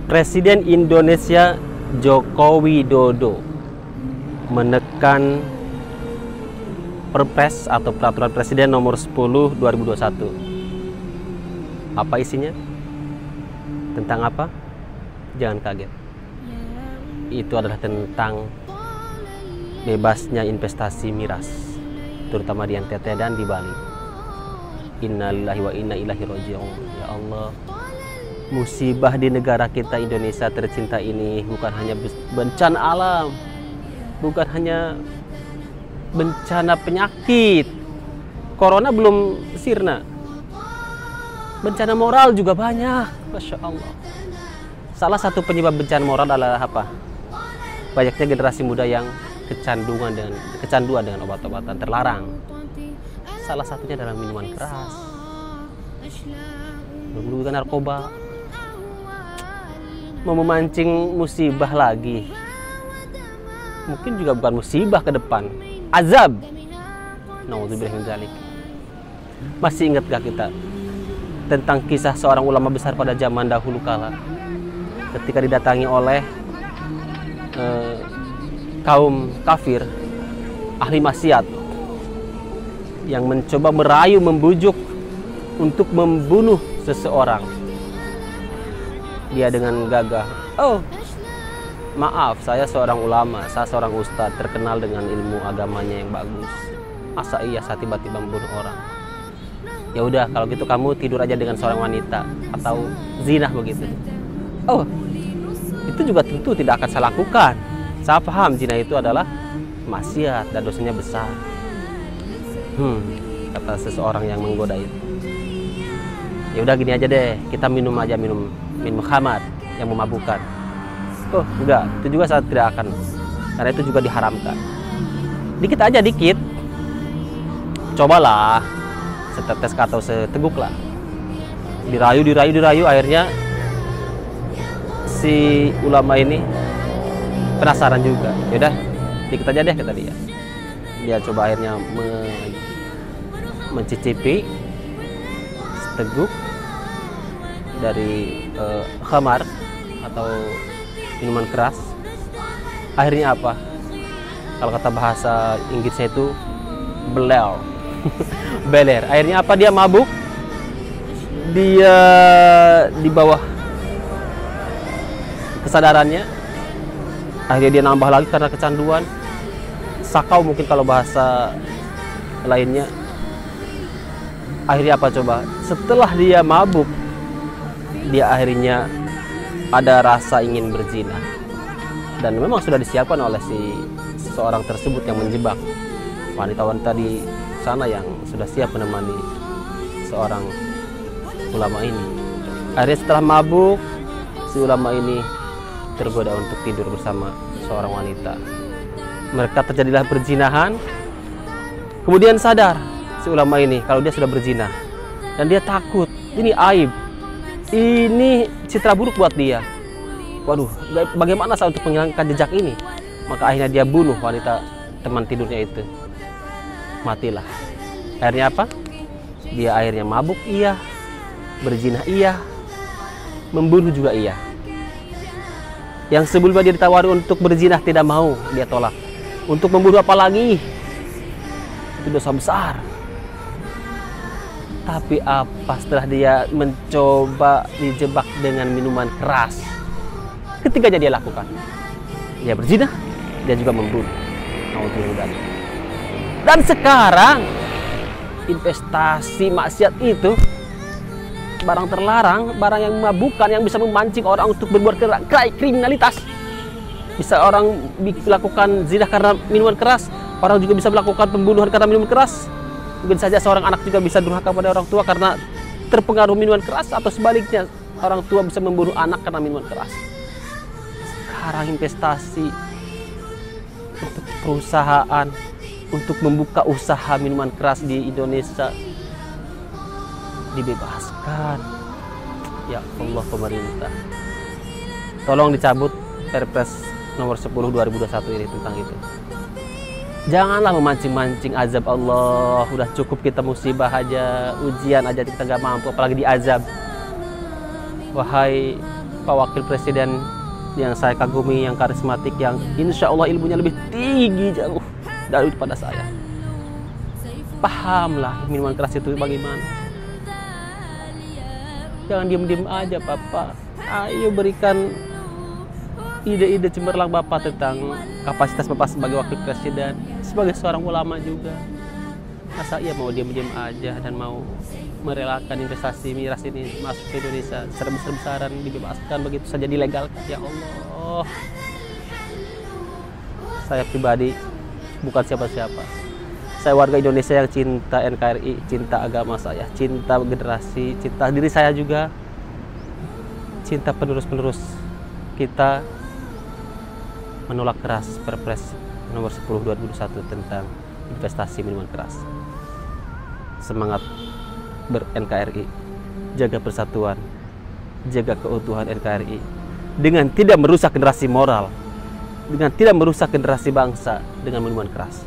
Presiden Indonesia Joko Widodo menekan Perpres atau Peraturan Presiden Nomor 10 2021. Apa isinya? Tentang apa? Jangan kaget. Itu adalah tentang bebasnya investasi miras, terutama di NTT dan di Bali. Innalillahi wa inna ilaihi raji'un. Ya Allah, musibah di negara kita Indonesia tercinta ini bukan hanya bencana alam, bukan hanya bencana penyakit, corona belum sirna, bencana moral juga banyak. Masya Allah. Salah satu penyebab bencana moral adalah apa? Banyaknya generasi muda yang kecanduan dengan obat-obatan terlarang. Salah satunya adalah minuman keras, belum juga narkoba. Mau memancing musibah lagi, mungkin juga bukan musibah ke depan, azab. Nauzubillah min dzalik. Masih ingat gak kita tentang kisah seorang ulama besar pada zaman dahulu kala, ketika didatangi oleh kaum kafir, ahli maksiat, yang mencoba merayu, membujuk untuk membunuh seseorang. Dia dengan gagah, "Oh, maaf, saya seorang ulama, saya seorang ustadz terkenal dengan ilmu agamanya yang bagus. Masa iya saya tiba-tiba membunuh orang? Ya udah, kalau gitu kamu tidur aja dengan seorang wanita atau zina begitu." Oh, itu juga tentu tidak akan saya lakukan. Saya paham zina itu adalah maksiat dan dosanya besar. Kata seseorang yang menggoda itu. Ya udah gini aja deh, kita minum khamar yang memabukkan. Oh enggak, itu juga saya tidak akan, karena itu juga diharamkan. Dikit aja, dikit. Cobalah setetes atau seteguk lah. Dirayu, akhirnya si ulama ini penasaran juga. Yaudah, dikit aja deh kata dia. Dia coba akhirnya mencicipi seteguk dari khamar atau minuman keras. Akhirnya apa? Kalau kata bahasa Inggrisnya itu beler. Akhirnya apa? Dia mabuk. Dia di bawah kesadarannya. Akhirnya dia nambah lagi karena kecanduan. Sakau mungkin kalau bahasa lainnya. Akhirnya apa coba? Setelah dia mabuk, dia akhirnya ada rasa ingin berzina. Dan memang sudah disiapkan oleh seseorang tersebut yang menjebak wanita-wanita di sana yang sudah siap menemani seorang ulama ini. Akhirnya setelah mabuk, si ulama ini tergoda untuk tidur bersama seorang wanita. Mereka terjadilah perzinahan. Kemudian sadar si ulama ini kalau dia sudah berzina, dan dia takut ini aib, ini citra buruk buat dia. Waduh, bagaimana saya untuk menghilangkan jejak ini? Maka akhirnya dia bunuh wanita teman tidurnya itu. Matilah. Akhirnya apa? Dia akhirnya mabuk iya, berzina iya, membunuh juga iya. Yang sebelumnya dia ditawari untuk berzina tidak mau, dia tolak. Untuk membunuh apa lagi? Itu dosa besar. Tapi apa setelah dia mencoba dijebak dengan minuman keras? Ketiganya dia lakukan. Dia berzina, dia juga membunuh. Dan sekarang investasi maksiat itu barang terlarang, barang yang memabukkan, yang bisa memancing orang untuk berbuat kriminalitas. Bisa orang melakukan zina karena minuman keras, orang juga bisa melakukan pembunuhan karena minuman keras. Mungkin saja seorang anak juga bisa durhaka pada orang tua karena terpengaruh minuman keras, atau sebaliknya orang tua bisa membunuh anak karena minuman keras. Sekarang investasi untuk perusahaan, untuk membuka usaha minuman keras di Indonesia dibebaskan. Ya Allah, pemerintah, tolong dicabut Perpres Nomor 10 2021 ini tentang itu. Janganlah memancing-mancing azab Allah. Udah cukup kita musibah aja, ujian aja kita nggak mampu, apalagi diazab. Wahai Pak Wakil Presiden yang saya kagumi, yang karismatik, yang insya Allah ilmunya lebih tinggi jauh daripada saya. Pahamlah minuman keras itu bagaimana. Jangan diem-diem aja Bapak. Ayo berikan ide-ide cemerlang Bapak tentang kapasitas Bapak sebagai Wakil Presiden, sebagai seorang ulama juga. Masa iya mau diem-diem aja dan mau merelakan investasi miras ini masuk ke Indonesia sebesar-besaran, dibebaskan begitu saja, dilegalkan? Ya Allah, saya pribadi bukan siapa-siapa. Saya warga Indonesia yang cinta NKRI, cinta agama saya, cinta generasi, cinta diri saya juga, cinta penerus-penerus kita. Menolak keras Perpres nomor 10/2021 tentang investasi minuman keras. Semangat ber-NKRI, jaga persatuan, jaga keutuhan NKRI dengan tidak merusak generasi moral, dengan tidak merusak generasi bangsa dengan minuman keras.